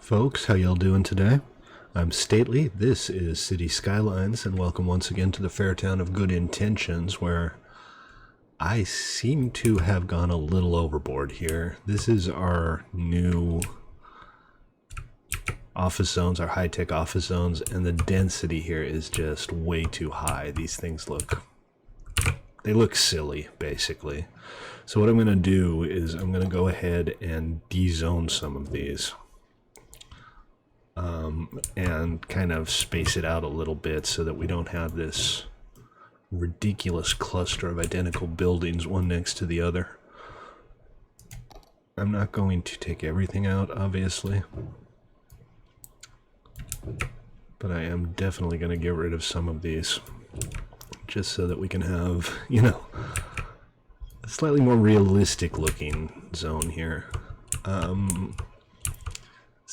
Folks, how y'all doing today? I'm Stately, this is City Skylines, and welcome once again to the fair town of good intentions, where I seem to have gone a little overboard here. This is our new office zones, our high-tech office zones, and the density here is just way too high. These things they look silly, basically. So what I'm going to do is I'm going to go ahead and de-zone some of these. And kind of space it out a little bit so that we don't have this ridiculous cluster of identical buildings one next to the other. I'm not going to take everything out, obviously, but I am definitely going to get rid of some of these just so that we can have, a slightly more realistic looking zone here.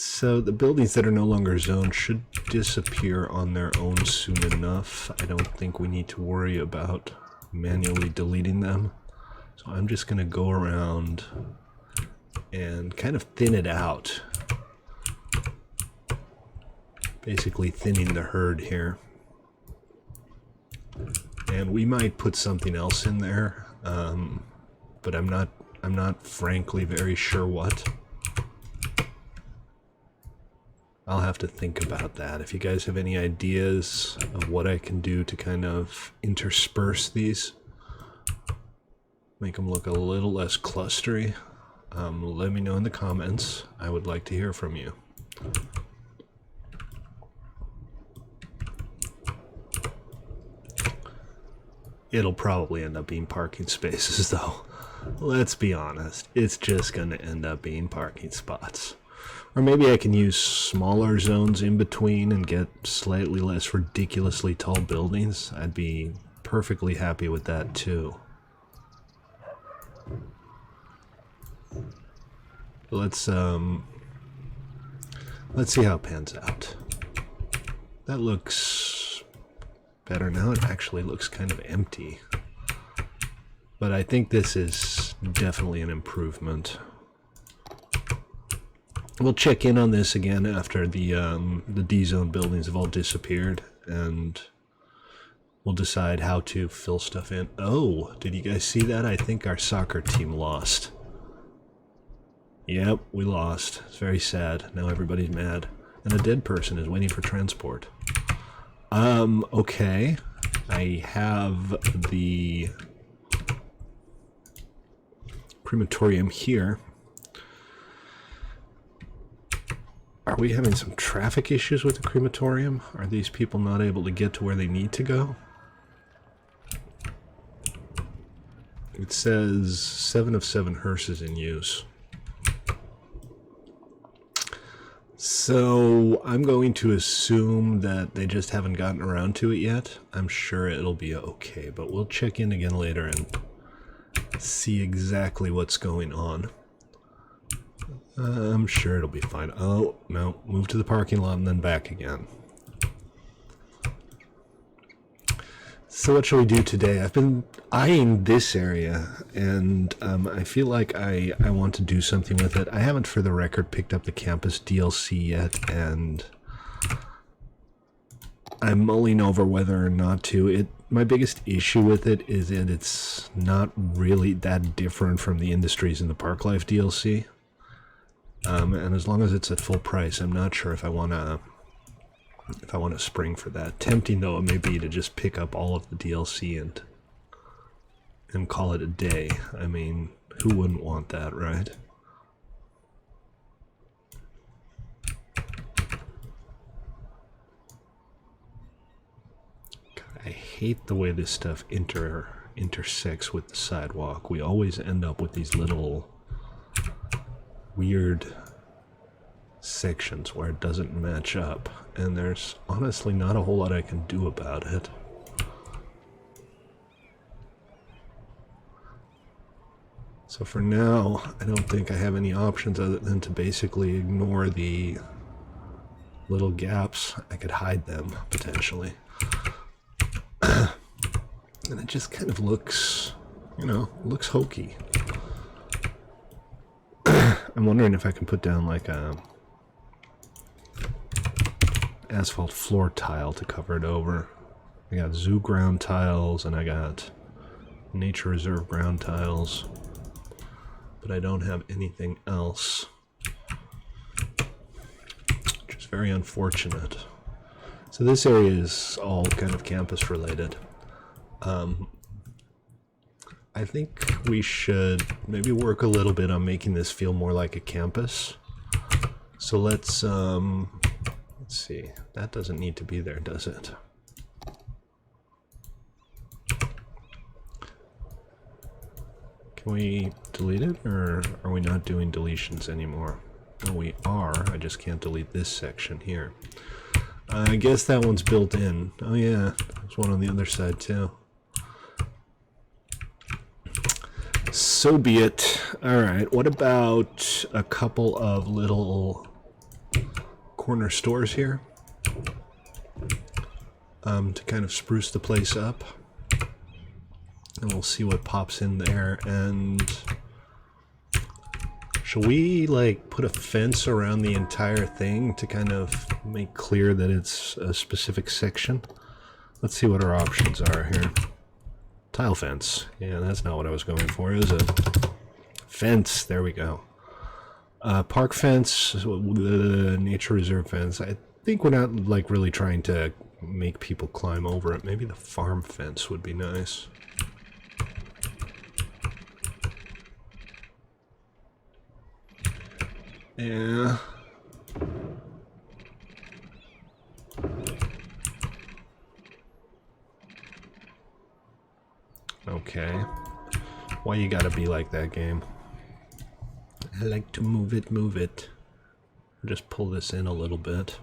So the buildings that are no longer zoned should disappear on their own soon enough. I don't think we need to worry about manually deleting them. So I'm just going to go around and kind of thin it out. Basically thinning the herd here. And we might put something else in there, but I'm not frankly very sure what. I'll have to think about that. If you guys have any ideas of what I can do to kind of intersperse these, make them look a little less clustery, let me know in the comments. I would like to hear from you. It'll probably end up being parking spaces, though. Let's be honest. It's just going to end up being parking spots. Or maybe I can use smaller zones in between and get slightly less ridiculously tall buildings. I'd be perfectly happy with that too. Let's see how it pans out. That looks better now. It actually looks kind of empty. But I think this is definitely an improvement. We'll check in on this again after the D-zone buildings have all disappeared, and we'll decide how to fill stuff in. Oh, did you guys see that? I think our soccer team lost. Yep, we lost. It's very sad. Now everybody's mad. And a dead person is waiting for transport. Okay. I have the crematorium here. Are we having some traffic issues with the crematorium? Are these people not able to get to where they need to go? It says 7 of 7 hearses in use. So I'm going to assume that they just haven't gotten around to it yet. I'm sure it'll be okay, but we'll check in again later and see exactly what's going on. I'm sure it'll be fine. Oh, no. Move to the parking lot and then back again. So what shall we do today? I've been eyeing this area, and I feel like I want to do something with it. I haven't, for the record, picked up the campus DLC yet, and I'm mulling over whether or not to. My biggest issue with it is that it's not really that different from the Industries and the Park Life DLC. And as long as it's at full price, I'm not sure if I want to spring for that. Tempting though it may be to just pick up all of the DLC and call it a day. I mean, who wouldn't want that, right? God, I hate the way this stuff intersects with the sidewalk. We always end up with these little weird sections where it doesn't match up, and there's honestly not a whole lot I can do about it. So for now, I don't think I have any options other than to basically ignore the little gaps. I could hide them, potentially. And it just kind of looks, looks hokey. I'm wondering if I can put down like a asphalt floor tile to cover it over. I got zoo ground tiles and I got nature reserve ground tiles, but I don't have anything else, which is very unfortunate. So this area is all kind of campus related. I think we should maybe work a little bit on making this feel more like a campus. So let's see. That doesn't need to be there, does it? Can we delete it, or are we not doing deletions anymore? No, we are. I just can't delete this section here. I guess that one's built in. Oh yeah, there's one on the other side too. So be it. Alright, what about a couple of little corner stores here? To kind of spruce the place up. And we'll see what pops in there. And shall we like put a fence around the entire thing to kind of make clear that it's a specific section? Let's see what our options are here. Tile fence. Yeah, that's not what I was going for, is it? Fence. There we go. Park fence, nature reserve fence. I think we're not like really trying to make people climb over it. Maybe the farm fence would be nice. Yeah. Okay. Why you gotta be like that, game? I like to move it, move it. Just pull this in a little bit.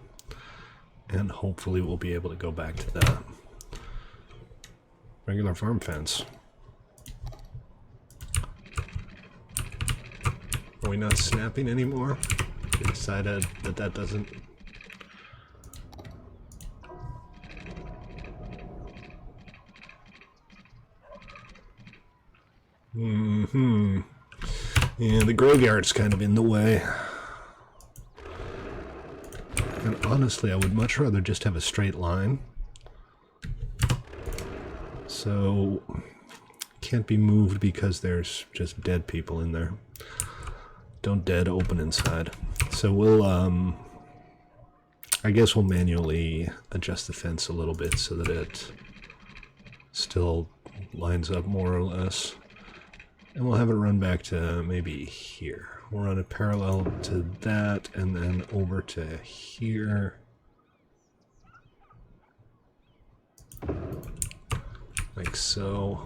And hopefully we'll be able to go back to that. Regular farm fence. Are we not snapping anymore? We decided that that doesn't... Yeah, the graveyard's kind of in the way. And honestly, I would much rather just have a straight line. So, can't be moved because there's just dead people in there. Don't dead, open inside. So we'll, I guess we'll manually adjust the fence a little bit so that it still lines up more or less. And we'll have it run back to maybe here. We'll run it parallel to that and then over to here. Like so.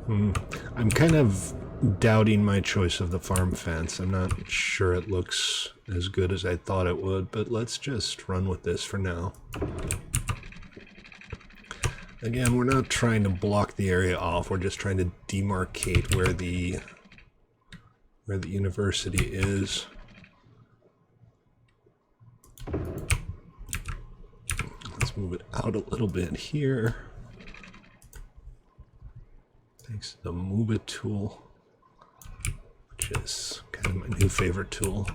I'm kind of doubting my choice of the farm fence. I'm not sure it looks as good as I thought it would, but let's just run with this for now. Again, we're not trying to block the area off, we're just trying to demarcate where the university is. Let's move it out a little bit here. Thanks to the Move It tool, which is kind of my new favorite tool.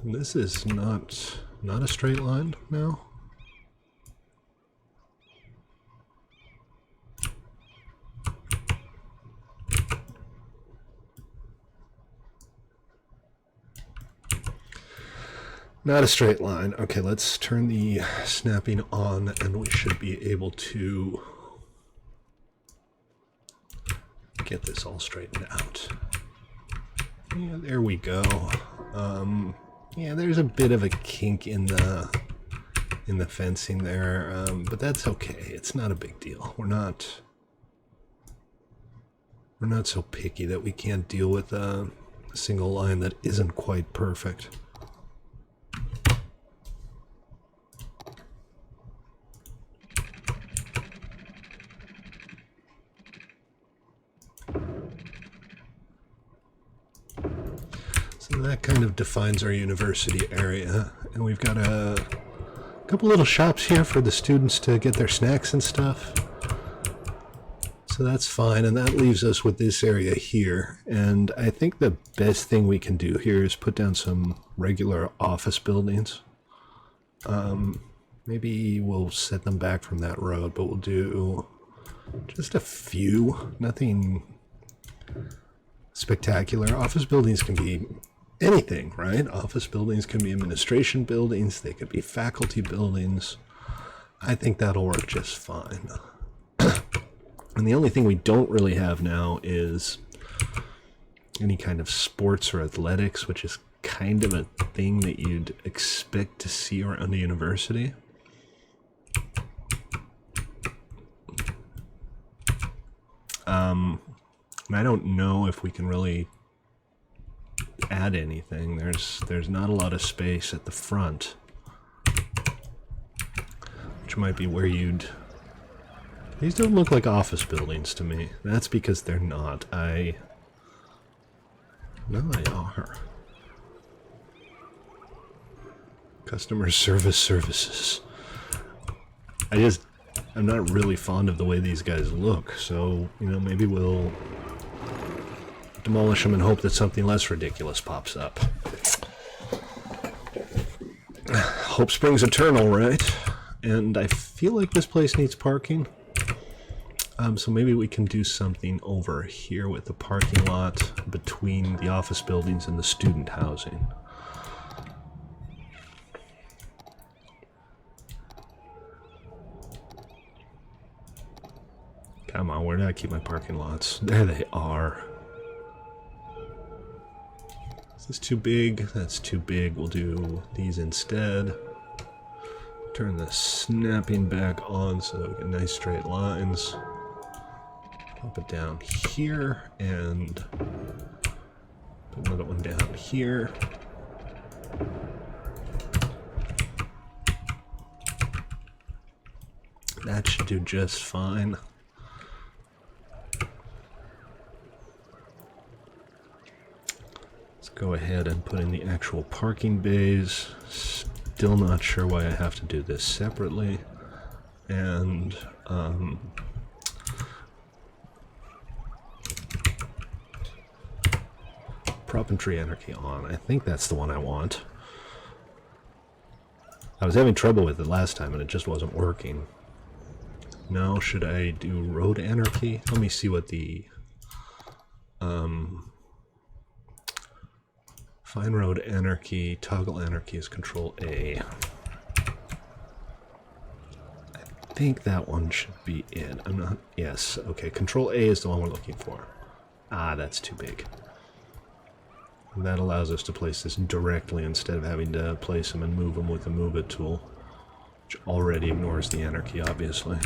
And this is not a straight line now. Not a straight line. Okay, let's turn the snapping on and we should be able to get this all straightened out. Yeah, there we go. Yeah, there's a bit of a kink in the fencing there, but that's okay. It's not a big deal. We're not so picky that we can't deal with a single line that isn't quite perfect. That kind of defines our university area, and we've got a couple little shops here for the students to get their snacks and stuff, so that's fine. And that leaves us with this area here, and I think the best thing we can do here is put down some regular office buildings. Maybe we'll set them back from that road, but we'll do just a few. Nothing spectacular. Office buildings can be anything, right? Office buildings can be administration buildings. They could be faculty buildings. I think that'll work just fine. And the only thing we don't really have now is any kind of sports or athletics, which is kind of a thing that you'd expect to see around a university. And I don't know if we can really add anything. There's not a lot of space at the front, which might be where you'd... These don't look like office buildings to me. That's because they're not. No, they are. Customer service services. I'm not really fond of the way these guys look, so, you know, maybe we'll demolish them and hope that something less ridiculous pops up. Hope springs eternal, right? And I feel like this place needs parking. So maybe we can do something over here with the parking lot between the office buildings and the student housing. Come on, where did I keep my parking lots? There they are. Is this too big? That's too big. We'll do these instead. Turn the snapping back on so that we get nice straight lines. Pop it down here and put another one down here. That should do just fine. Let's go ahead and put in the actual parking bays. Still not sure why I have to do this separately. And Prop and Tree Anarchy on. I think that's the one I want. I was having trouble with it last time and it just wasn't working. Now, should I do Road Anarchy? Let me see what the... Find Road Anarchy, Toggle Anarchy is Control A. I think that one should be it. I'm not... Yes, okay, Control A is the one we're looking for. Ah, that's too big. And that allows us to place this directly instead of having to place them and move them with the Move It tool, which already ignores the anarchy, obviously.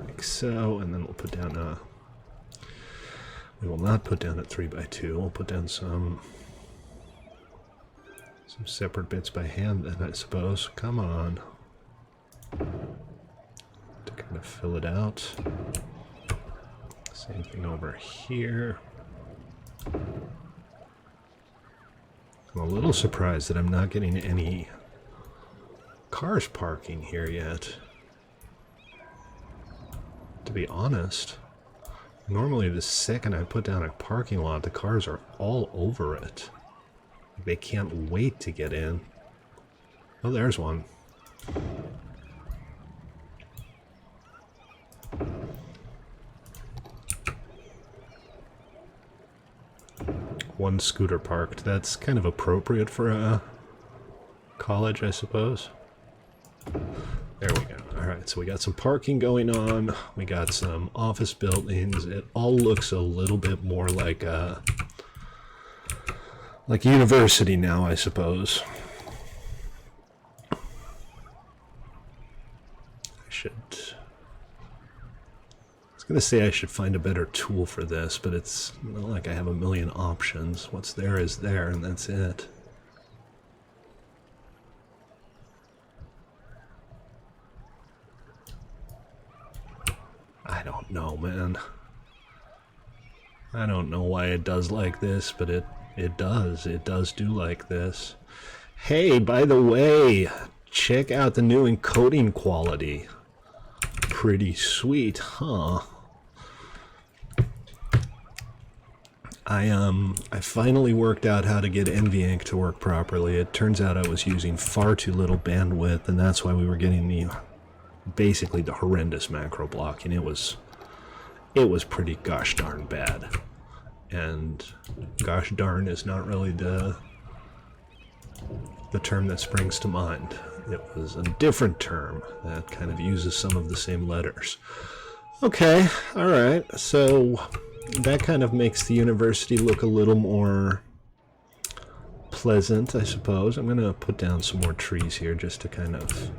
Like so, and then we'll put down a... We will not put down a 3x2, we'll put down some separate bits by hand then, I suppose. Come on. To kind of fill it out. Same thing over here. I'm a little surprised that I'm not getting any cars parking here yet. To be honest, normally the second I put down a parking lot, the cars are all over it. They can't wait to get in. Oh, there's one. One scooter parked. That's kind of appropriate for a college, I suppose. There we go. Alright, so we got some parking going on. We got some office buildings. It all looks a little bit more like a university now, I suppose. I was gonna say I should find a better tool for this, but it's not like I have a million options. What's there is there, and that's it. I don't know, man. I don't know why it does like this, but it does. It does do like this. Hey, by the way, check out the new encoding quality. pretty sweet, huh? I finally worked out how to get NVEnc to work properly. It turns out I was using far too little bandwidth, and that's why we were getting basically the horrendous macro blocking. It was pretty gosh darn bad. And gosh darn is not really the term that springs to mind. It was a different term that kind of uses some of the same letters. Okay, alright, so that kind of makes the university look a little more pleasant, I suppose. I'm going to put down some more trees here just to kind of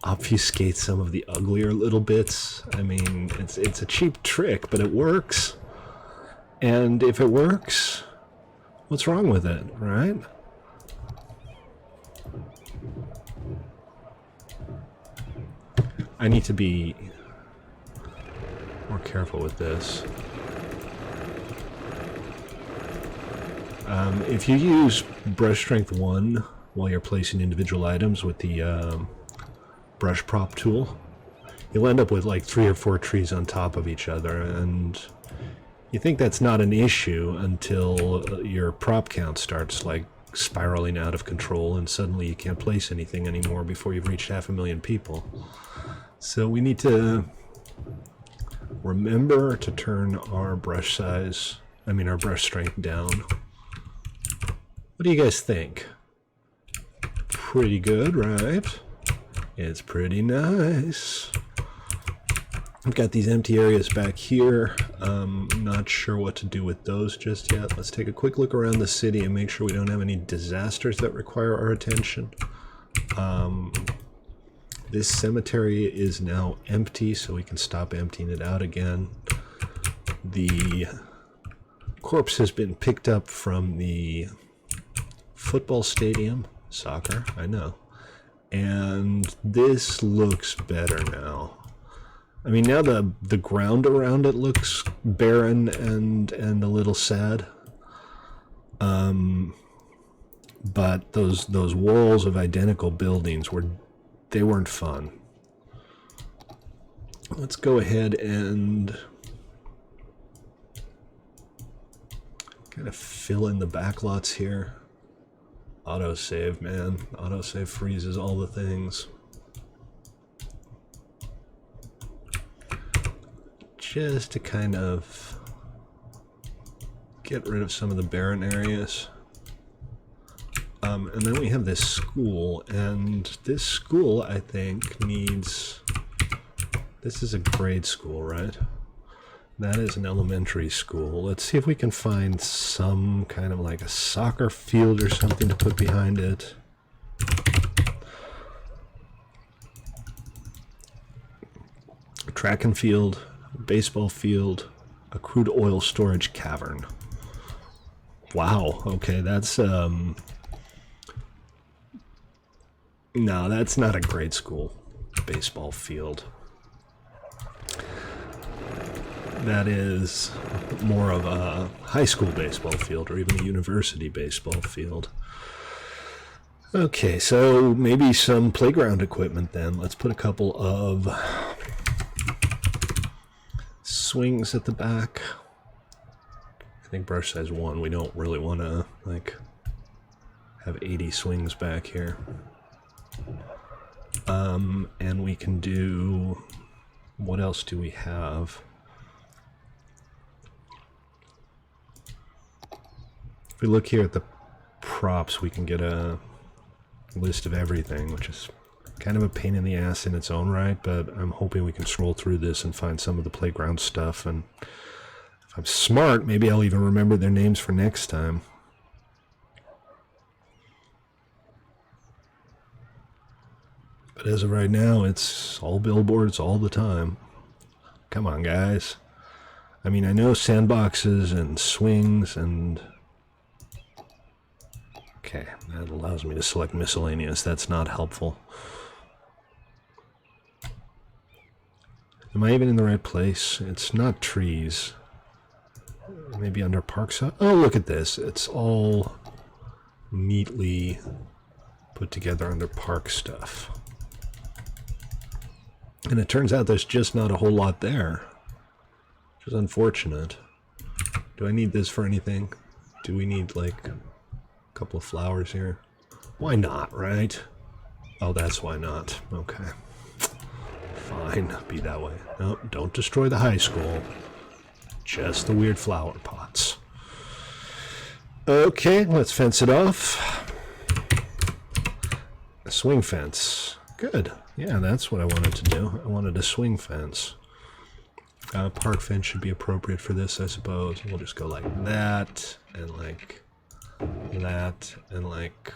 obfuscate some of the uglier little bits. I mean, it's a cheap trick, but it works. And if it works, what's wrong with it, right? I need to be more careful with this. If you use brush strength 1 while you're placing individual items with the brush prop tool, you'll end up with like 3 or 4 trees on top of each other, and you think that's not an issue until your prop count starts like spiraling out of control, and suddenly you can't place anything anymore before you've reached 500,000 people. So we need to remember to turn our brush strength down. What do you guys think? Pretty good, right? It's pretty nice. I've got these empty areas back here. Not sure what to do with those just yet. Let's take a quick look around the city and make sure we don't have any disasters that require our attention. This cemetery is now empty, so we can stop emptying it out again. The corpse has been picked up from the football stadium. Soccer, I know. And this looks better now. I mean, now the ground around it looks barren and a little sad. But those walls of identical buildings weren't fun. Let's go ahead and kind of fill in the backlots here. Autosave, man. Autosave freezes all the things. Just to kind of get rid of some of the barren areas. And then we have this school, and this school, I think, needs... This is a grade school, right? That is an elementary school. Let's see if we can find some kind of like a soccer field or something to put behind it. Track and field, baseball field, a crude oil storage cavern. Wow, okay, that's... No, that's not a grade school baseball field. That is more of a high school baseball field or even a university baseball field. Okay, so maybe some playground equipment then. Let's put a couple of swings at the back. I think brush size 1. We don't really want to like have 80 swings back here. And we can do, what else do we have? If we look here at the props, we can get a list of everything, which is kind of a pain in the ass in its own right, but I'm hoping we can scroll through this and find some of the playground stuff, and if I'm smart, maybe I'll even remember their names for next time. But as of right now, it's all billboards all the time. Come on, guys. I mean, I know sandboxes and swings and... Okay, that allows me to select miscellaneous. That's not helpful. Am I even in the right place? It's not trees. Maybe under parks. Oh, look at this. It's all neatly put together under park stuff. And it turns out there's just not a whole lot there, which is unfortunate. Do I need this for anything? Do we need, like, a couple of flowers here? Why not, right? Oh, that's why not. Okay. Fine, be that way. No, don't destroy the high school. Just the weird flower pots. Okay, let's fence it off. A swing fence. Good. Yeah, that's what I wanted to do. I wanted a swing fence. Park fence should be appropriate for this, I suppose. We'll just go like that, and like that, and like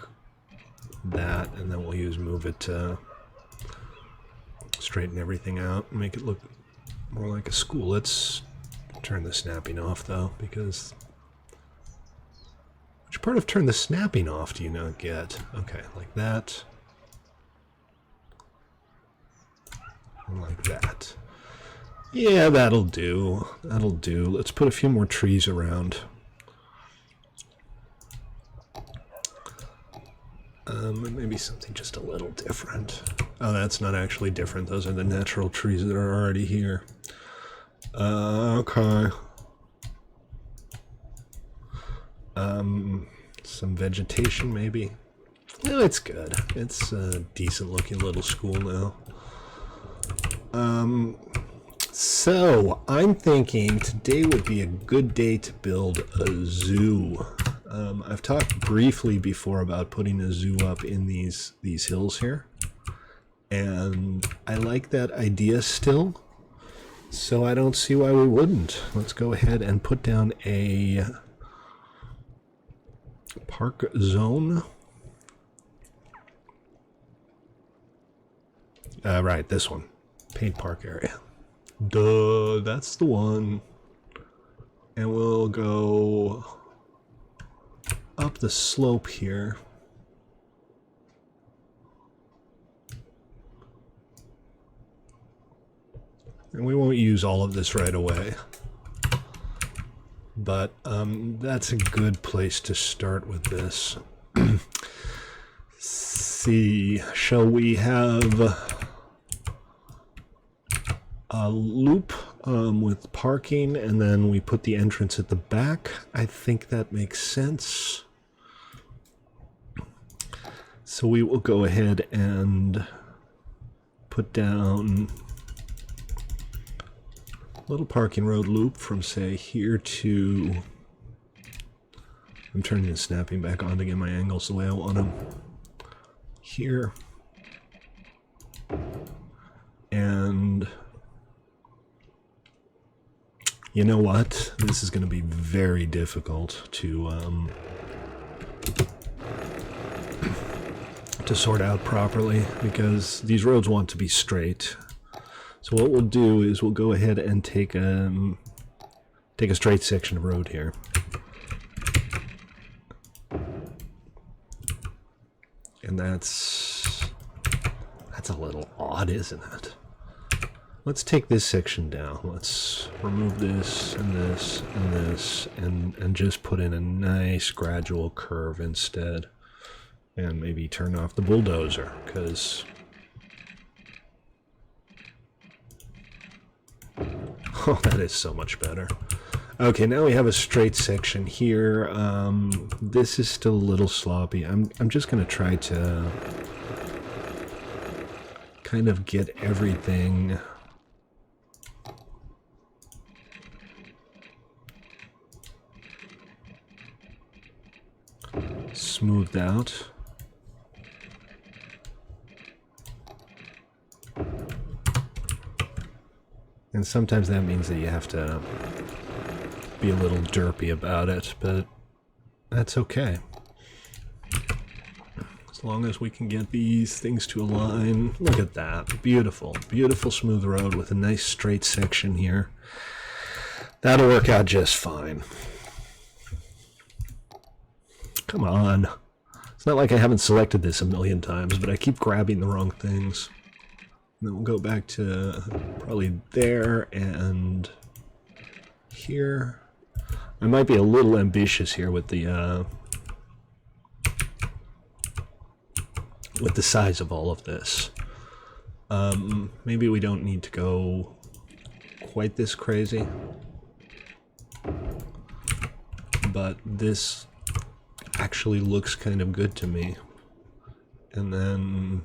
that, and then we'll move it to straighten everything out and make it look more like a school. Let's turn the snapping off, though, because... Which part of turn the snapping off do you not get? Okay, like that. And like that. Yeah, that'll do. That'll do. Let's put a few more trees around. Maybe something just a little different. Oh, that's not actually different. Those are the natural trees that are already here. Okay. Some vegetation, maybe. No, it's good. It's a decent-looking little school now. So, I'm thinking today would be a good day to build a zoo. I've talked briefly before about putting a zoo up in these hills here. And I like that idea still. So I don't see why we wouldn't. Let's go ahead and put down a park zone. Right, this one. Paint park area. Duh, that's the one. And we'll go up the slope here. And we won't use all of this right away. But that's a good place to start with this. See, shall we have a loop with parking, and then we put the entrance at the back? I think that makes sense. So we will go ahead and put down a little parking road loop from, say, here to... I'm turning the snapping back on to get my angles the way I want them. Here. And... you know what? This is going to be very difficult to sort out properly, because these roads want to be straight. So what we'll do is we'll go ahead and take a straight section of road here. And that's a little odd, isn't it? Let's take this section down. Let's remove this and this and this and just put in a nice gradual curve instead. And maybe turn off the bulldozer, because... oh, that is so much better. Okay, now we have a straight section here. This is still a little sloppy. I'm just going to try to kind of get everything smoothed out. And sometimes that means that you have to be a little derpy about it, but that's okay. As long as we can get these things to align. Look at that. Beautiful. Beautiful smooth road with a nice straight section here. That'll work out just fine. Come on. It's not like I haven't selected this a million times, but I keep grabbing the wrong things. And then we'll go back to probably there and here. I might be a little ambitious here with the size of all of this. Maybe we don't need to go quite this crazy. But this actually looks kind of good to me. And then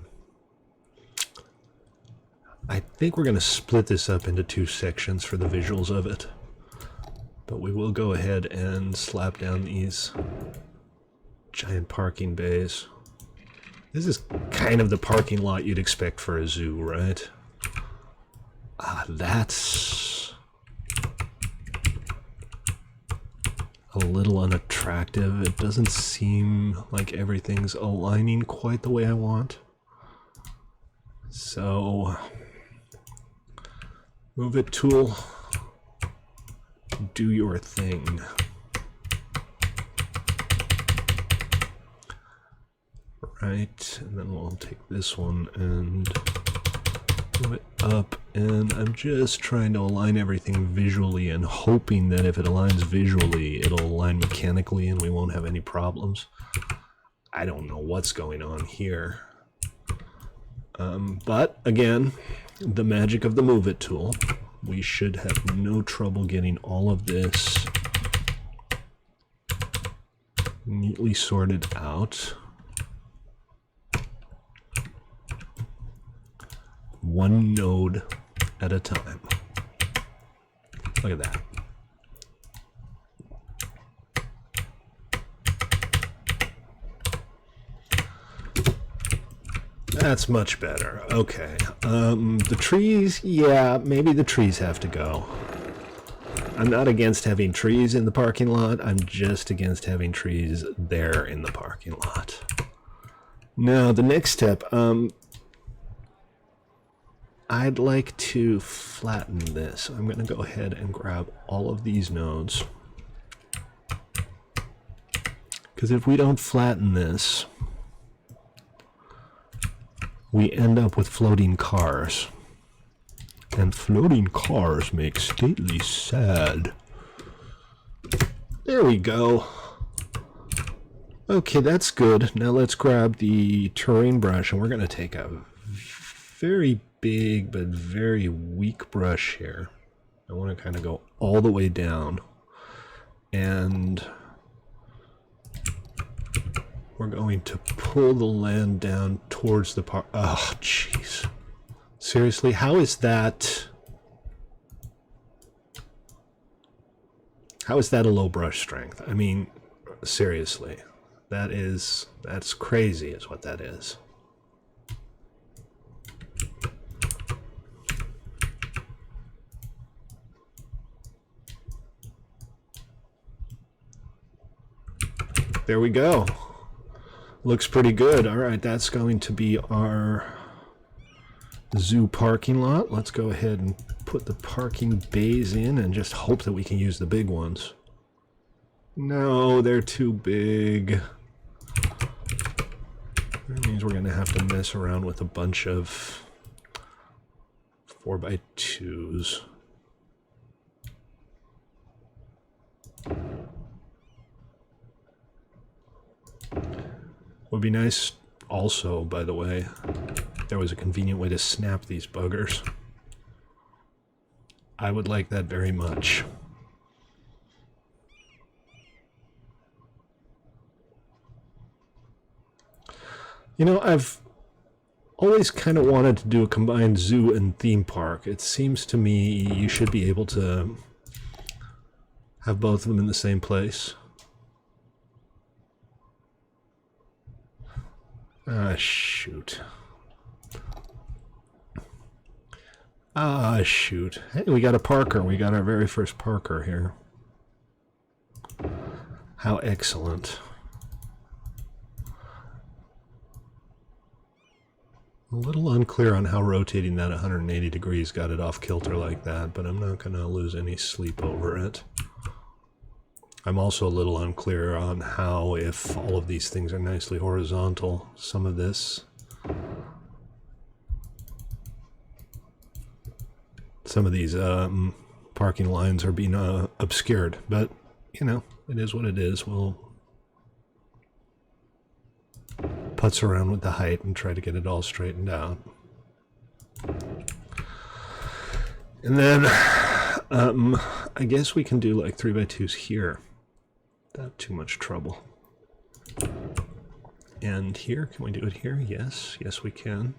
I think we're going to split this up into 2 sections for the visuals of it. But we will go ahead and slap down these giant parking bays. This is kind of the parking lot you'd expect for a zoo, right? Ah, that's a little unattractive. It doesn't seem like everything's aligning quite the way I want. So, move it tool, do your thing. Right, and then we'll take this one and move it up, and I'm just trying to align everything visually and hoping that if it aligns visually, it'll align mechanically and we won't have any problems. I don't know what's going on here. But again, the magic of the Move It tool, we should have no trouble getting all of this neatly sorted out. One node at a time. Look at that. That's much better. Okay. The trees, yeah, maybe the trees have to go. I'm not against having trees in the parking lot. I'm just against having trees there in the parking lot. Now, the next step, I'd like to flatten this. I'm going to go ahead and grab all of these nodes. Because if we don't flatten this, we end up with floating cars. And floating cars make stately sad. There we go. Okay, that's good. Now let's grab the terrain brush, and we're going to take a very big but very weak brush here. I want to kind of go all the way down, and we're going to pull the land down towards the park. Oh, jeez. Seriously, how is that? How is that a low brush strength? I mean, seriously, that's crazy is what that is. There we go. Looks pretty good. All right, that's going to be our zoo parking lot. Let's go ahead and put the parking bays in and just hope that we can use the big ones. No, they're too big. That means we're going to have to mess around with a bunch of 4x2s. Would be nice also, by the way, there was a convenient way to snap these buggers. I would like that very much. You know, I've always kind of wanted to do a combined zoo and theme park. It seems to me you should be able to have both of them in the same place. Ah, shoot. Ah, shoot. Hey, we got a Parker. We got our very first Parker here. How excellent. A little unclear on how rotating that 180 degrees got it off kilter like that, but I'm not going to lose any sleep over it. I'm also a little unclear on how, if all of these things are nicely horizontal, some of these parking lines are being obscured, but you know, it is what it is. We'll putz around with the height and try to get it all straightened out. And then I guess we can do like 3x2s here without too much trouble. And here, can we do it here? Yes, yes we can.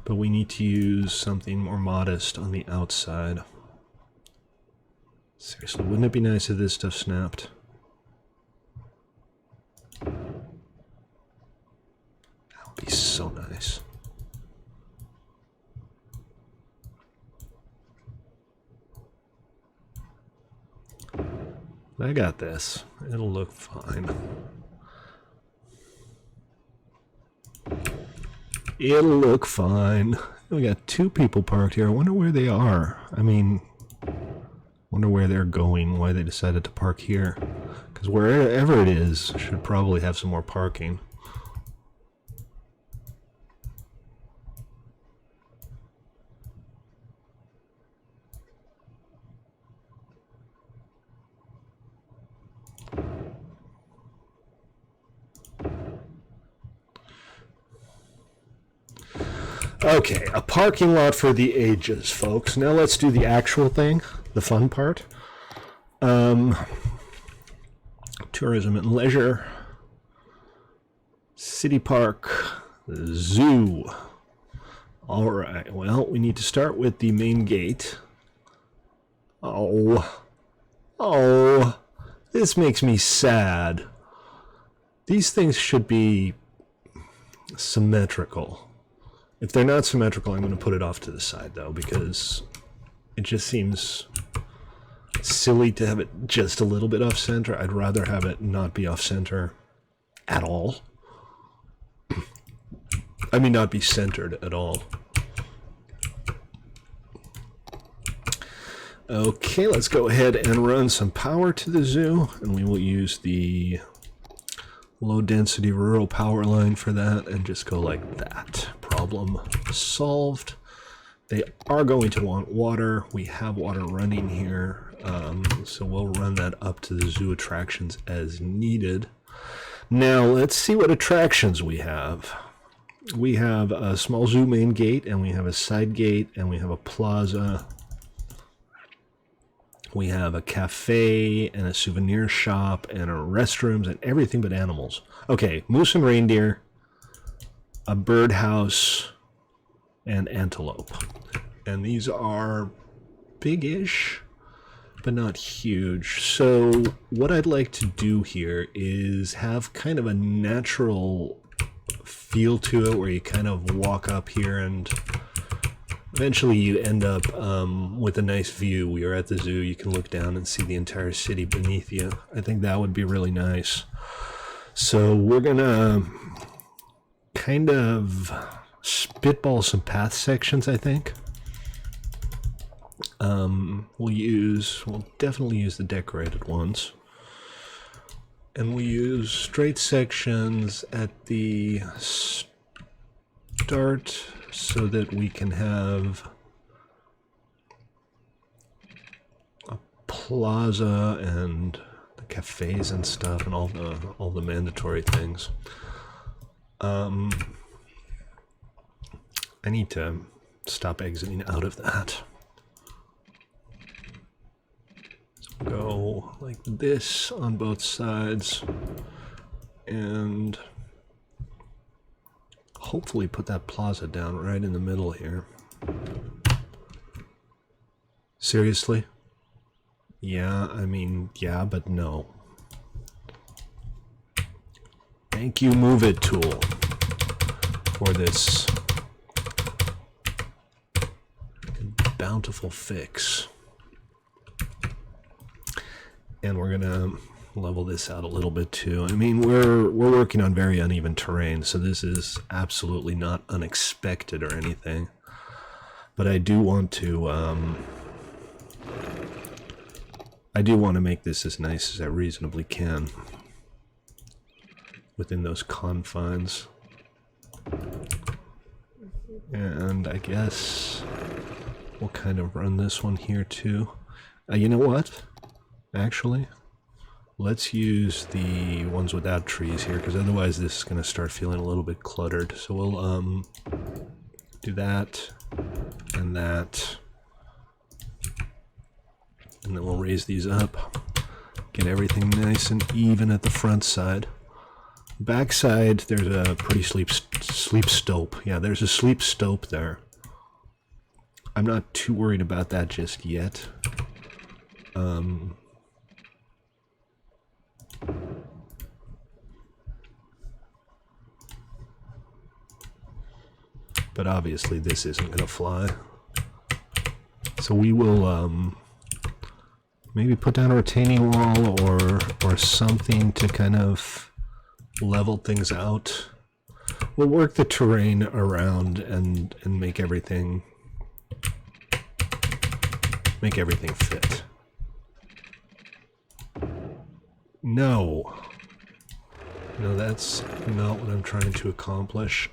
But we need to use something more modest on the outside. Seriously, wouldn't it be nice if this stuff snapped? That would be so nice. I got this. It'll look fine. It'll look fine. We got 2 people parked here. I wonder where they are. I mean, wonder where they're going, why they decided to park here. Because wherever it is, should probably have some more parking. Okay, a parking lot for the ages, folks. Now let's do the actual thing, the fun part. Tourism and leisure, city park, zoo. All right, well, we need to start with the main gate. Oh, this makes me sad. These things should be symmetrical. If they're not symmetrical, I'm going to put it off to the side, though, because it just seems silly to have it just a little bit off-center. I'd rather have it not be off-center at all. I mean, not be centered at all. Okay, let's go ahead and run some power to the zoo, and we will use the low-density rural power line for that, and just go like that. Problem solved. They are going to want water. We have water running here, so we'll run that up to the zoo attractions as needed. Now let's see what attractions we have. We have a small zoo main gate, and we have a side gate, and we have a plaza. We have a cafe and a souvenir shop and a restrooms and everything but animals. Okay, moose and reindeer, a birdhouse, and antelope. And these are big-ish, but not huge. So what I'd like to do here is have kind of a natural feel to it, where you kind of walk up here and eventually you end up with a nice view. We are at the zoo. You can look down and see the entire city beneath you. I think that would be really nice. So we're going to kind of spitball some path sections, I think. We'll definitely use the decorated ones. And we use straight sections at the start so that we can have a plaza and the cafes and stuff and all the mandatory things. I need to stop exiting out of that. So go like this on both sides and hopefully put that plaza down right in the middle here. Seriously? Yeah, I mean, yeah, but no. Thank you, Move It tool, for this bountiful fix. And we're gonna level this out a little bit too. I mean, we're working on very uneven terrain, so this is absolutely not unexpected or anything. But I do want to make this as nice as I reasonably can within those confines. And I guess we'll kind of run this one here too. You know what? Actually, let's use the ones without trees here, because otherwise this is going to start feeling a little bit cluttered. So we'll do that, and that. And then we'll raise these up. Get everything nice and even at the front side. Back side, there's a pretty sleep stope. Yeah, there's a sleep stope there. I'm not too worried about that just yet. But obviously this isn't going to fly. So we will maybe put down a retaining wall or something to kind of level things out. We'll work the terrain around and make everything fit. No, that's not what I'm trying to accomplish.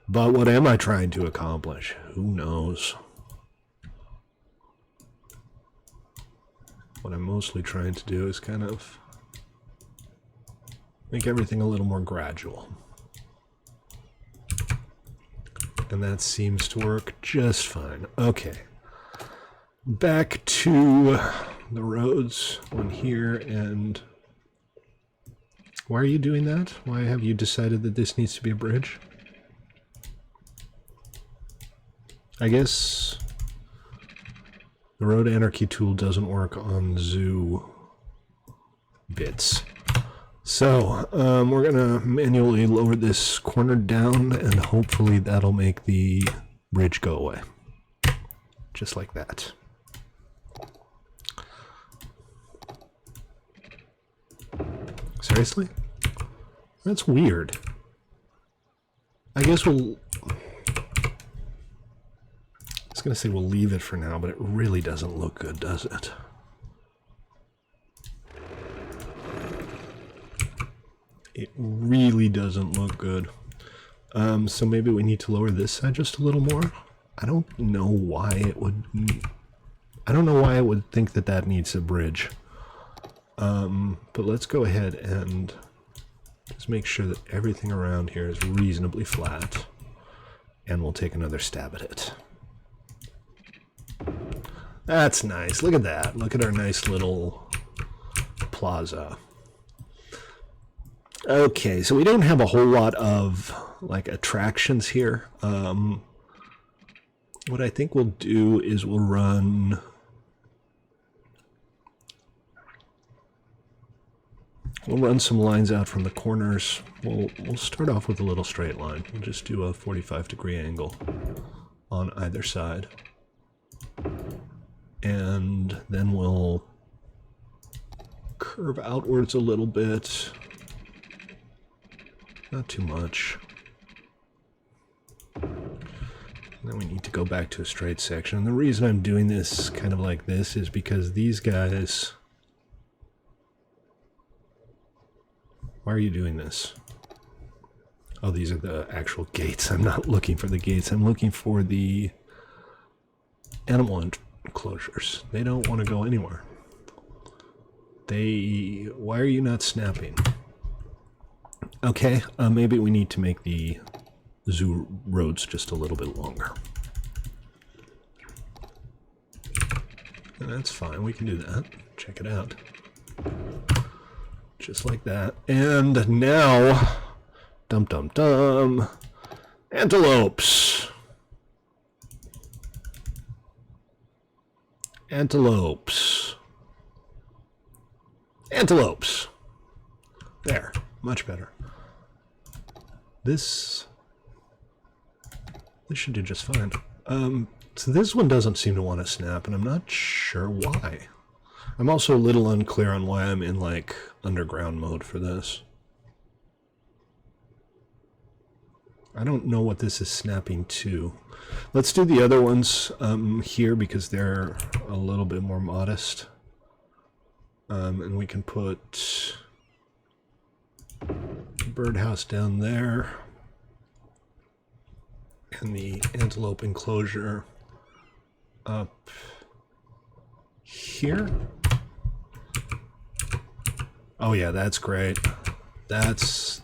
But what am I trying to accomplish? Who knows? What I'm mostly trying to do is kind of make everything a little more gradual. And that seems to work just fine. Okay. Back to the roads, one here, and why are you doing that? Why have you decided that this needs to be a bridge? I guess the road anarchy tool doesn't work on zoo bits. So we're gonna manually lower this corner down, and hopefully that'll make the bridge go away. Just like that. Seriously? That's weird. I guess we'll... I was gonna say we'll leave it for now, but it really doesn't look good, does it? It really doesn't look good. So maybe we need to lower this side just a little more. I don't know why it would... I don't know why I would think that that needs a bridge. But let's go ahead and just make sure that everything around here is reasonably flat. And we'll take another stab at it. That's nice. Look at that. Look at our nice little plaza. Okay, so we don't have a whole lot of like attractions here. What I think we'll do is we'll run some lines out from the corners. We'll start off with a little straight line. We'll just do a 45-degree angle on either side. And then we'll curve outwards a little bit. Not too much. And then we need to go back to a straight section. And the reason I'm doing this kind of like this is because these guys... Why are you doing this? Oh, these are the actual gates. I'm not looking for the gates. I'm looking for the animal enclosures. They don't want to go anywhere. Why are you not snapping? Okay, maybe we need to make the zoo roads just a little bit longer. And that's fine, we can do that. Check it out. Just like that. And now, dum-dum-dum, antelopes. Antelopes. Antelopes. There, much better. This should do just fine. So this one doesn't seem to want to snap, and I'm not sure why. I'm also a little unclear on why I'm in, like, underground mode for this. I don't know what this is snapping to. Let's do the other ones here because they're a little bit more modest. And we can put birdhouse down there. And the antelope enclosure up here. Oh yeah, that's great. That's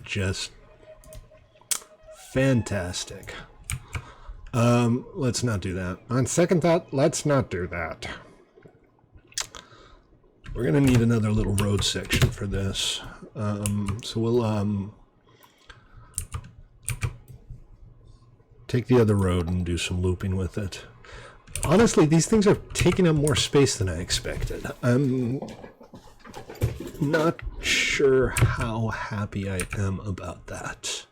just fantastic. Let's not do that. On second thought, let's not do that. We're gonna need another little road section for this. So we'll take the other road and do some looping with it. Honestly, these things are taking up more space than I expected. I'm not sure how happy I am about that.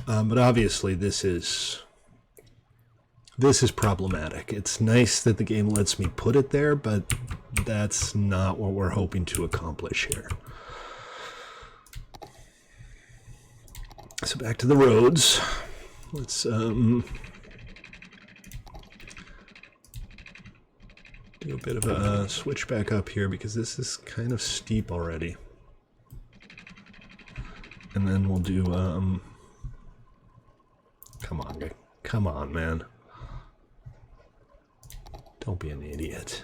But obviously this is problematic. It's nice that the game lets me put it there, but that's not what we're hoping to accomplish here. So back to the roads. Let's do a bit of a switch back up here because this is kind of steep already. And then we'll do come on, man. Don't be an idiot.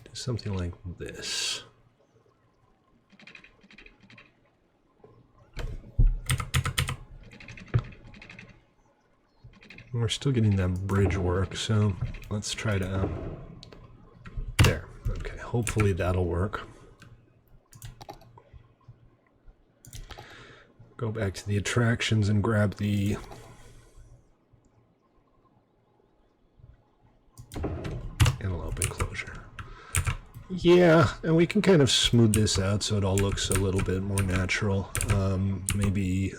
Do something like this. We're still getting that bridge work, so let's try to... there. Okay, hopefully that'll work. Go back to the attractions and grab the... antelope enclosure. Yeah, and we can kind of smooth this out so it all looks a little bit more natural. Maybe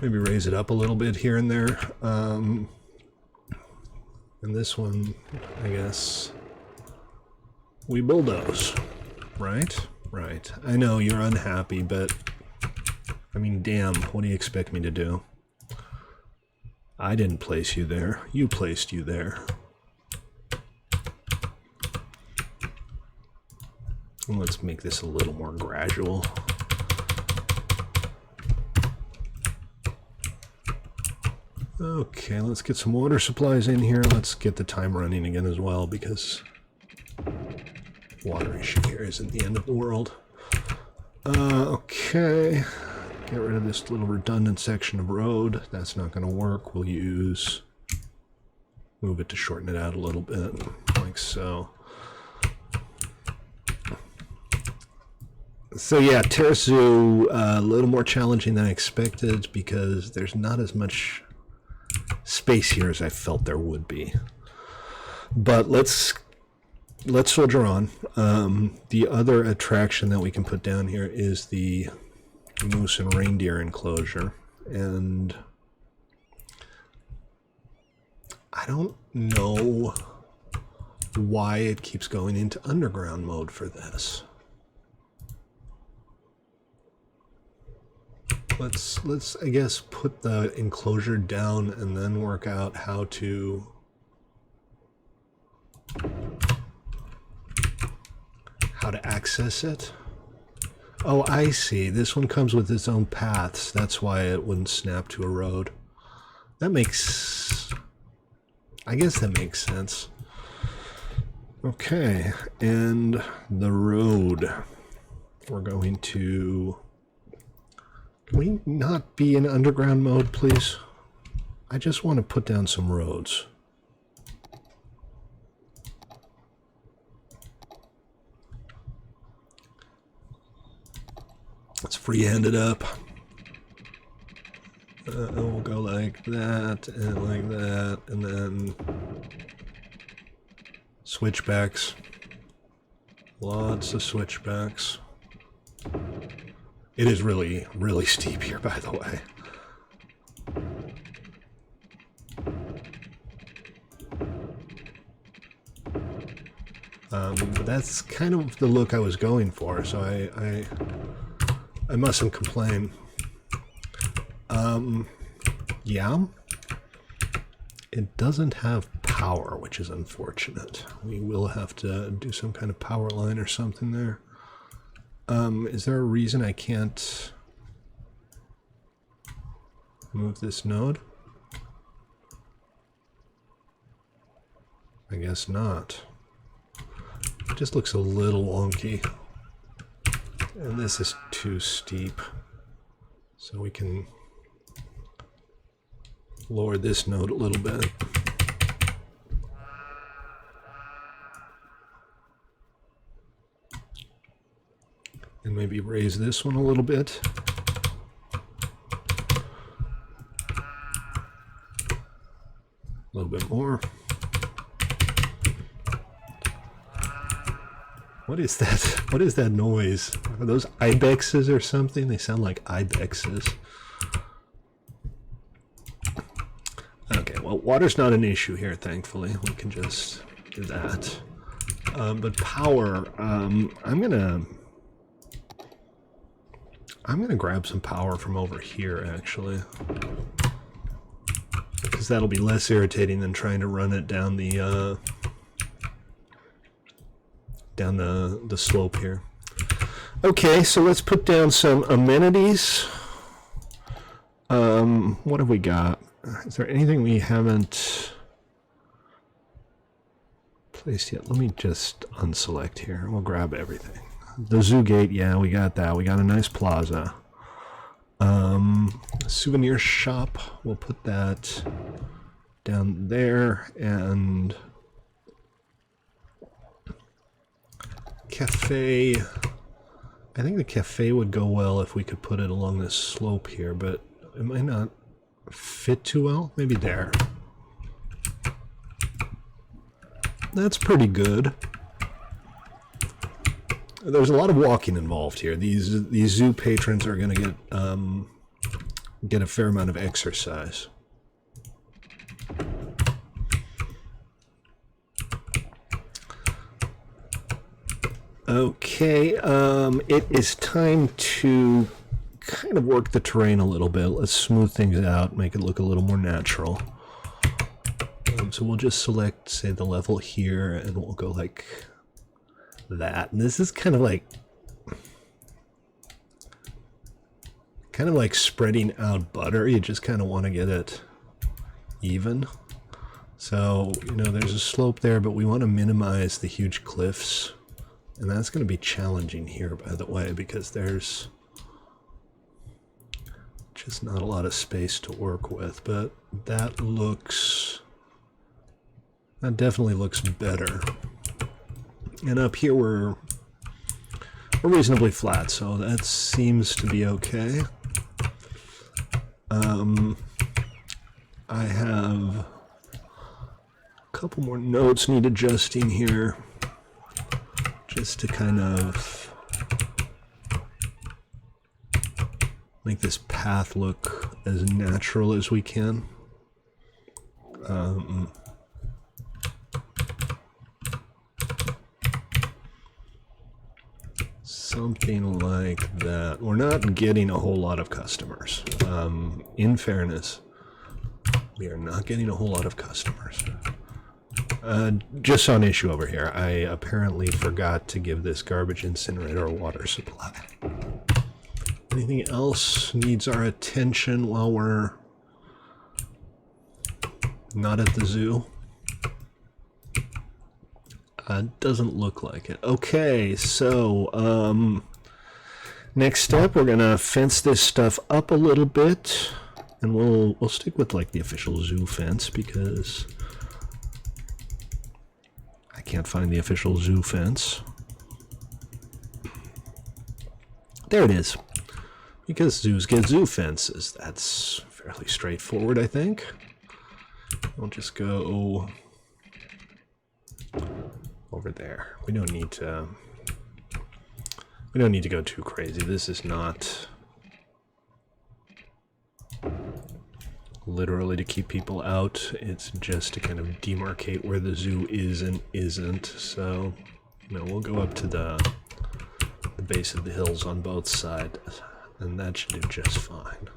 raise it up a little bit here and there. And this one, I guess, we bulldoze, right? Right. I know you're unhappy, but I mean, damn, what do you expect me to do? I didn't place you there. You placed you there. And let's make this a little more gradual. Okay, let's get some water supplies in here. Let's get the time running again as well, because water issue here isn't the end of the world. Okay, get rid of this little redundant section of road. That's not going to work. We'll move it to shorten it out a little bit, like so. So yeah, Terrasu, a little more challenging than I expected because there's not as much space here as I felt there would be. But let's soldier on. The other attraction that we can put down here is the moose and reindeer enclosure, and I don't know why it keeps going into underground mode for this. Let's I guess put the enclosure down and then work out how to access it. Oh, I see. This one comes with its own paths. That's why it wouldn't snap to a road. That makes... I guess that makes sense. Okay, and the road. We're going to... Can we not be in underground mode, please? I just want to put down some roads. Let's freehand it up. We'll go like that, and then switchbacks. Lots of switchbacks. It is really, really steep here, by the way. But that's kind of the look I was going for, so I mustn't complain. Yeah. It doesn't have power, which is unfortunate. We will have to do some kind of power line or something there. Is there a reason I can't move this node? I guess not. It just looks a little wonky. And this is too steep. So we can lower this node a little bit. And maybe raise this one a little bit. A little bit more. What is that? What is that noise? Are those ibexes or something? They sound like ibexes. Okay, well, water's not an issue here, thankfully. We can just do that. But power, I'm gonna grab some power from over here, actually, because that'll be less irritating than trying to run it down the slope here. Okay, so let's put down some amenities. What have we got? Is there anything we haven't placed yet? Let me just unselect here. We'll grab everything. The zoo gate, yeah, we got that. We got a nice plaza. Souvenir shop, we'll put that down there, and cafe. I think the cafe would go well if we could put it along this slope here, but it might not fit too well. Maybe there. That's pretty good. There's a lot of walking involved here. These zoo patrons are going to get a fair amount of exercise. Okay, it is time to kind of work the terrain a little bit. Let's smooth things out, make it look a little more natural. So we'll just select, say, the level here, and we'll go like that. And this is kind of like spreading out butter. You just kind of want to get it even. So, you know, there's a slope there, but we want to minimize the huge cliffs. And that's going to be challenging here, by the way, because there's just not a lot of space to work with. But that definitely looks better. And up here we're reasonably flat, so that seems to be okay. I have a couple more notes need adjusting here, just to kind of make this path look as natural as we can. Something like that. We're not getting a whole lot of customers. In fairness, we are not getting a whole lot of customers. Just saw an issue over here. I apparently forgot to give this garbage incinerator a water supply. Anything else needs our attention while we're not at the zoo? Doesn't look like it. Okay, so next step, we're gonna fence this stuff up a little bit, and we'll stick with like the official zoo fence because I can't find the official zoo fence. There it is. Because zoos get zoo fences. That's fairly straightforward, I think. We'll just go over there. We don't need to go too crazy. This is not literally to keep people out. It's just to kind of demarcate where the zoo is and isn't. So, you know, we'll go up to the base of the hills on both sides, and that should do just fine.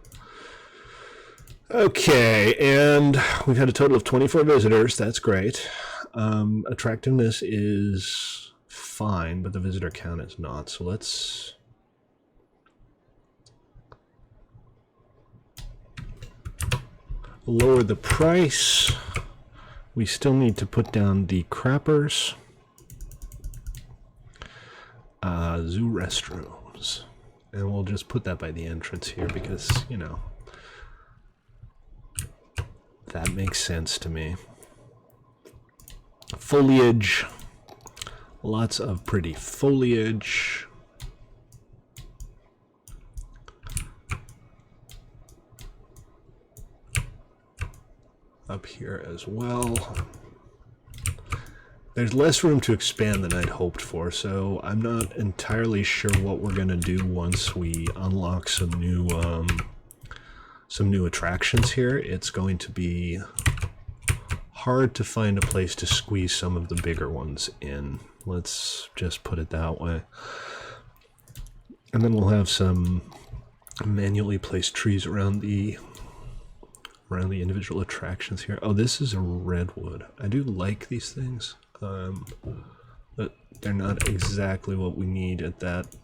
Okay, and we've had a total of 24 visitors. That's great. Attractiveness is fine, but the visitor count is not. So let's lower the price. We still need to put down the crappers. Zoo restrooms. And we'll just put that by the entrance here because, you know, that makes sense to me. Foliage. Lots of pretty foliage. Up here as well. There's less room to expand than I'd hoped for, so I'm not entirely sure what we're going to do once we unlock some new attractions here. It's going to be hard to find a place to squeeze some of the bigger ones in. Let's just put it that way. And then we'll have some manually placed trees around the individual attractions here. Oh, this is a redwood. I do like these things. But they're not exactly what we need at that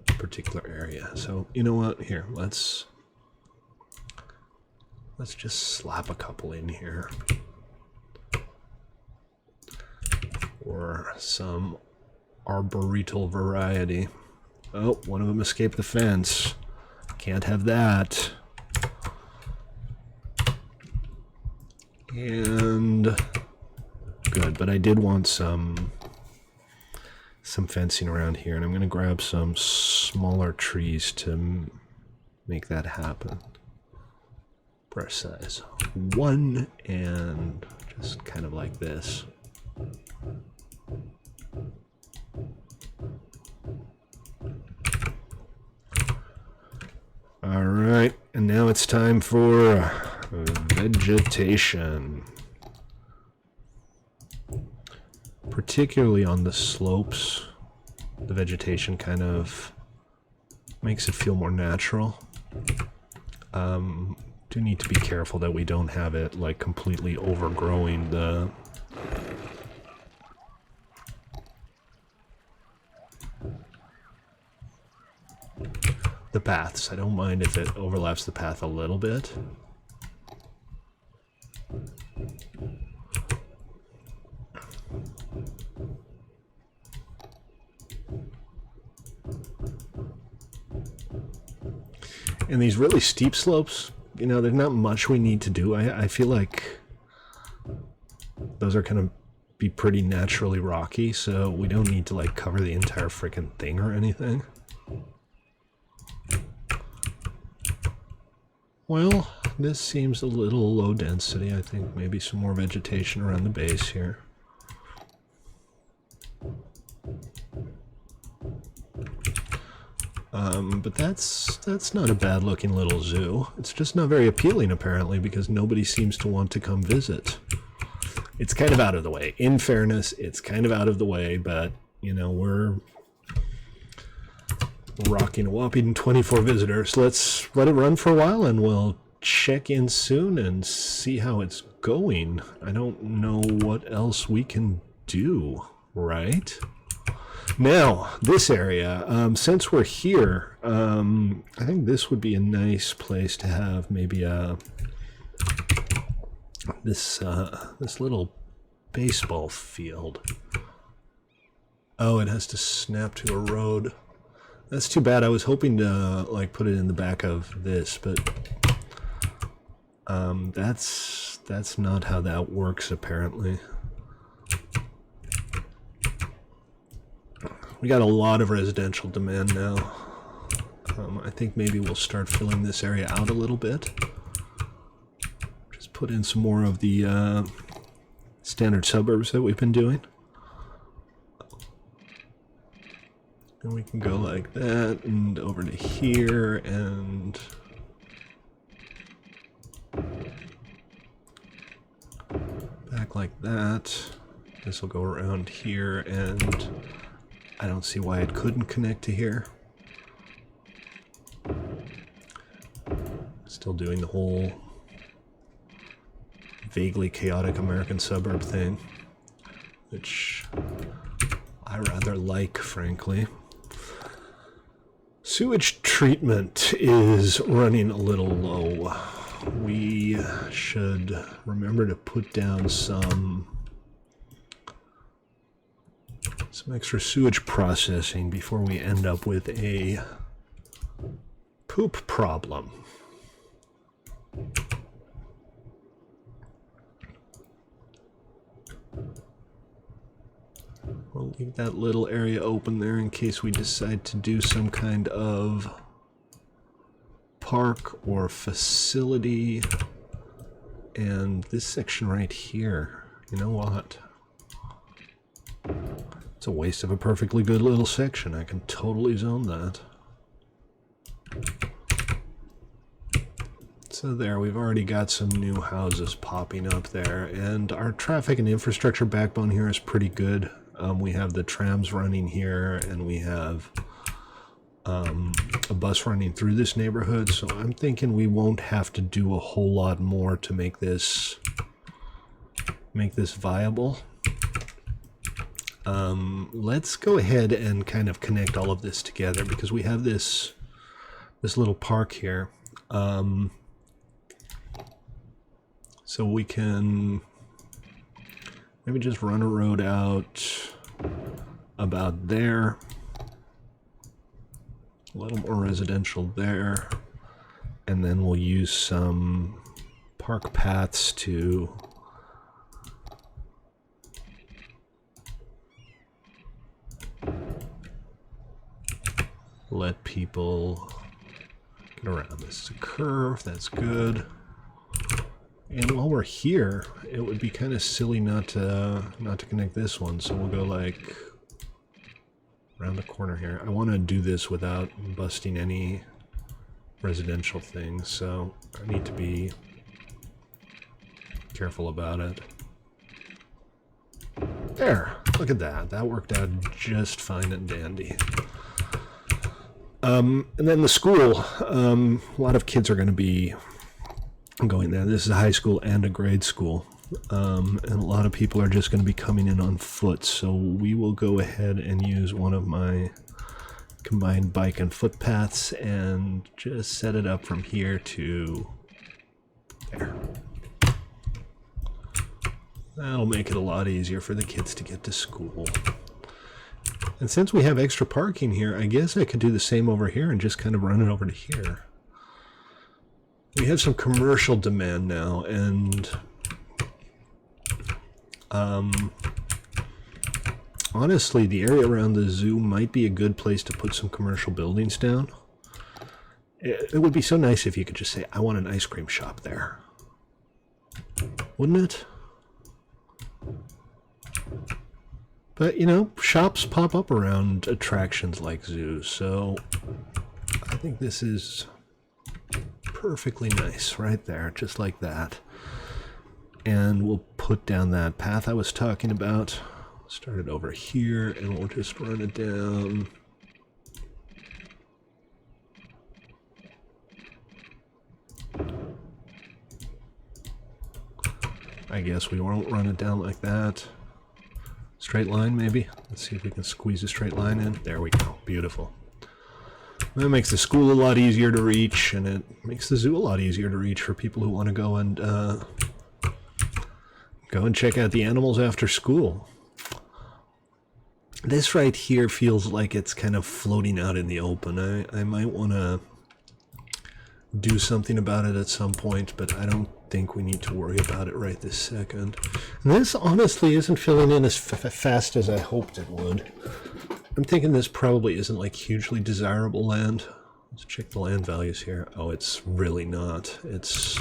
particular area. So, you know what? Here, let's just slap a couple in here. Or some arboretal variety. Oh, one of them escaped the fence. Can't have that. And good, but I did want some fencing around here, and I'm going to grab some smaller trees to make that happen. Brush size 1, and just kind of like this. All right, and now it's time for vegetation. Particularly on the slopes, the vegetation kind of makes it feel more natural. Do need to be careful that we don't have it like completely overgrowing the paths. I don't mind if it overlaps the path a little bit. And these really steep slopes, you know, there's not much we need to do. I feel like those are going to be pretty naturally rocky, so we don't need to like cover the entire freaking thing or anything. Well, this seems a little low density. I think maybe some more vegetation around the base here. But that's not a bad looking little zoo. It's just not very appealing apparently because nobody seems to want to come visit. It's kind of out of the way. In fairness, it's kind of out of the way, but you know, we're rocking a whopping 24 visitors. Let's let it run for a while and we'll check in soon and see how it's going. I don't know what else we can do, right? Now, this area, since we're here, I think this would be a nice place to have maybe this little baseball field. Oh, it has to snap to a road. That's too bad. I was hoping to like put it in the back of this, but that's not how that works apparently. We got a lot of residential demand now. I think maybe we'll start filling this area out a little bit. Just put in some more of the standard suburbs that we've been doing. And we can go like that and over to here and back like that. This will go around here and I don't see why it couldn't connect to here. Still doing the whole vaguely chaotic American suburb thing, which I rather like, frankly. Sewage treatment is running a little low. We should remember to put down some extra sewage processing before we end up with a Poop problem. We'll leave that little area open there in case we decide to do some kind of park or facility. And this section right here, you know what? It's a waste of a perfectly good little section. I can totally zone that. So there, we've already got some new houses popping up there, and our traffic and infrastructure backbone here is pretty good. We have the trams running here, and we have a bus running through this neighborhood, so I'm thinking we won't have to do a whole lot more to make this viable. Let's go ahead and kind of connect all of this together, because we have this little park here. So we can maybe just run a road out about there. A little more residential there. And then we'll use some park paths to let people get around. This is a curve, that's good. And while we're here, it would be kind of silly not to connect this one, so we'll go like around the corner here. I want to do this without busting any residential things, so I need to be careful about it. There, look at that. That worked out just fine and dandy. And then the school. A lot of kids are going to be going there. This is a high school and a grade school. And a lot of people are just going to be coming in on foot. So we will go ahead and use one of my combined bike and footpaths and just set it up from here to there. That'll make it a lot easier for the kids to get to school. And since we have extra parking here, I guess I could do the same over here and just kind of run it over to here. We have some commercial demand now, and honestly, the area around the zoo might be a good place to put some commercial buildings down. It would be so nice if you could just say, I want an ice cream shop there. Wouldn't it? But, you know, shops pop up around attractions like zoos, so I think this is perfectly nice right there, just like that. And we'll put down that path I was talking about. Start it over here, and we'll just run it down. I guess we won't run it down like that. Straight line, maybe? Let's see if we can squeeze a straight line in. There we go. Beautiful. That makes the school a lot easier to reach, and it makes the zoo a lot easier to reach for people who want to go and check out the animals after school. This right here feels like it's kind of floating out in the open. I might want to do something about it at some point, but I don't think we need to worry about it right this second. And this honestly isn't filling in as fast as I hoped it would. I'm thinking this probably isn't like hugely desirable land. Let's check the land values here. Oh, it's really not. It's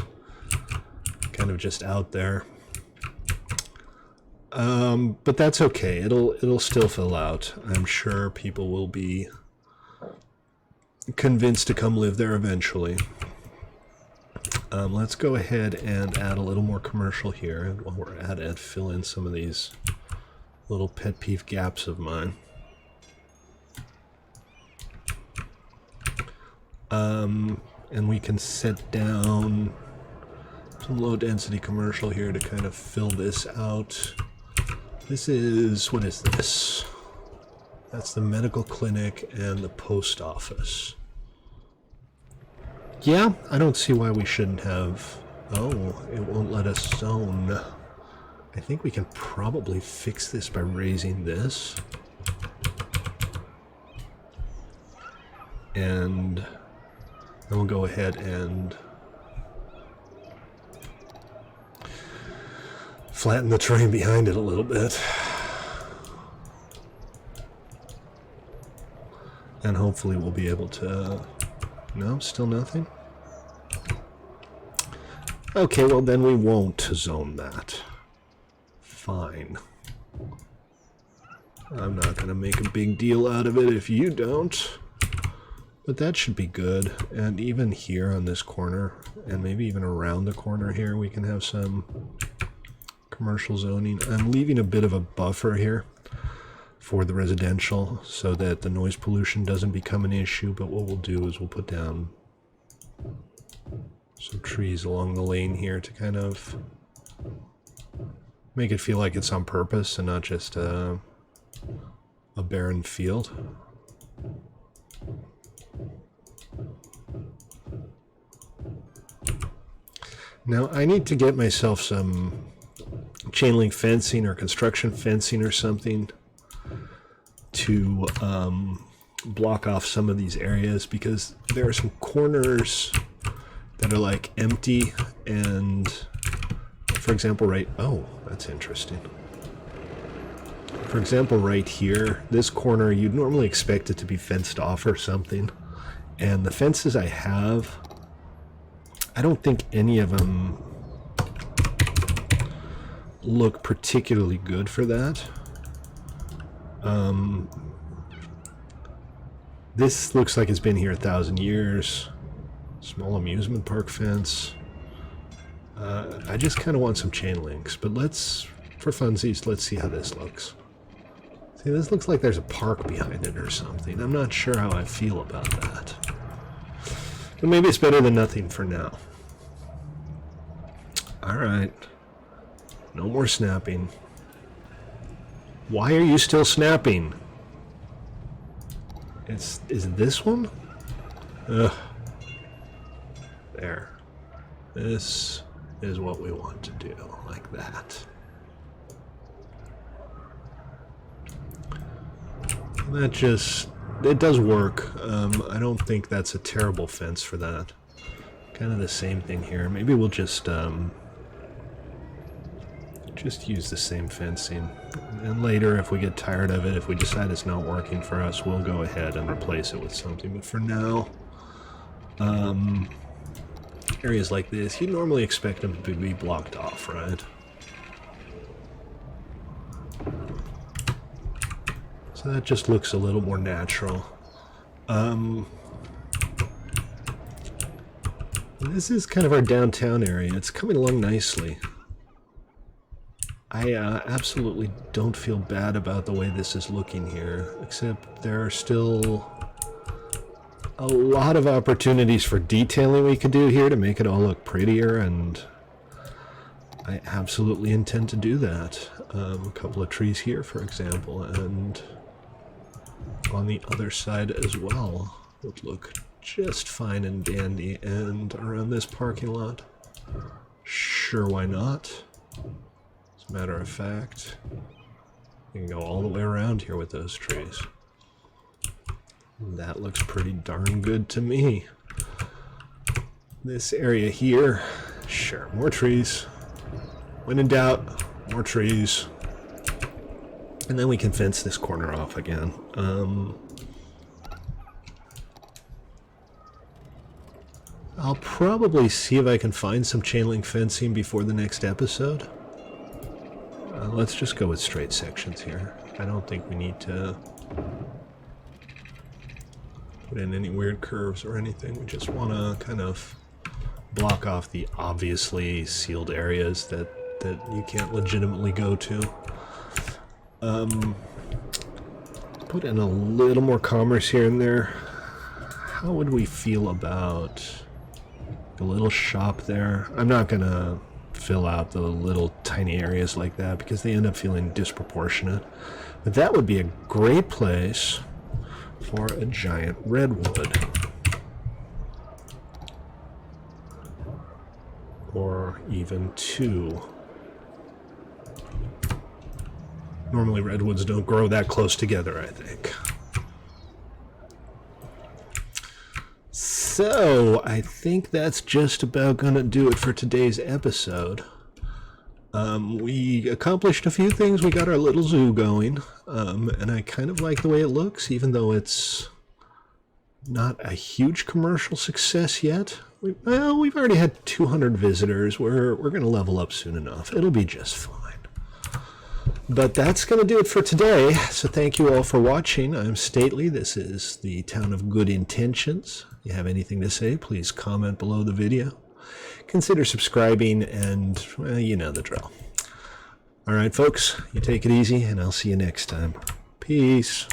kind of just out there. But that's okay. It'll still fill out. I'm sure people will be convinced to come live there eventually. Let's go ahead and add a little more commercial here. And while we're at it, fill in some of these little pet peeve gaps of mine. And we can set down some low density commercial here to kind of fill this out. This is, what is this? That's the medical clinic and the post office. Yeah, I don't see why we shouldn't have... Oh, it won't let us zone. I think we can probably fix this by raising this. And Then we'll go ahead and flatten the terrain behind it a little bit. And hopefully we'll be able to... No, still nothing? Okay, well then we won't zone that. Fine. I'm not going to make a big deal out of it if you don't. But that should be good. And even here on this corner, and maybe even around the corner here, we can have some commercial zoning. I'm leaving a bit of a buffer here for the residential so that the noise pollution doesn't become an issue. But what we'll do is we'll put down some trees along the lane here to kind of make it feel like it's on purpose and not just a barren field. Now I need to get myself some chain link fencing or construction fencing or something to block off some of these areas, because there are some corners that are like empty, and for example oh, that's interesting. For example, right here, this corner, you'd normally expect it to be fenced off or something. And the fences I have, I don't think any of them look particularly good for that. This looks like it's been here 1,000 years. Small amusement park fence. I just kind of want some chain links, but for funsies, let's see how this looks. See, this looks like there's a park behind it or something. I'm not sure how I feel about that. But maybe it's better than nothing for now. Alright. No more snapping. Why are you still snapping? Is it this one? Ugh. There. This is what we want to do, like that. That just, it does work. I don't think that's a terrible fence for that. Kind of the same thing here. Maybe we'll just use the same fencing. And later, if we get tired of it, if we decide it's not working for us, we'll go ahead and replace it with something. But for now, areas like this, you normally expect them to be blocked off, right? So that just looks a little more natural. This is kind of our downtown area. It's coming along nicely. I absolutely don't feel bad about the way this is looking here, except there are still a lot of opportunities for detailing we could do here to make it all look prettier, and I absolutely intend to do that. A couple of trees here, for example, and on the other side as well would look just fine and dandy. And around this parking lot, sure, why not? As a matter of fact, you can go all the way around here with those trees. That looks pretty darn good to me. This area here, sure, more trees. When in doubt, more trees. And then we can fence this corner off again. I'll probably see if I can find some chain link fencing before the next episode. Let's just go with straight sections here. I don't think we need to put in any weird curves or anything. We just want to kind of block off the obviously sealed areas that you can't legitimately go to. Put in a little more commerce here and there. How would we feel about a little shop there? I'm not gonna fill out the little tiny areas like that because they end up feeling disproportionate. But that would be a great place for a giant redwood. Or even two. Normally redwoods don't grow that close together, I think. So I think that's just about gonna do it for today's episode. We accomplished a few things. We got our little zoo going, and I kind of like the way it looks, even though it's not a huge commercial success yet. We've already had 200 visitors. We're going to level up soon enough. It'll be just fine. But that's going to do it for today. So thank you all for watching. I'm Stately. This is the Town of Good Intentions. If you have anything to say, please comment below the video. Consider subscribing, and, well, you know the drill. All right, folks, you take it easy, and I'll see you next time. Peace.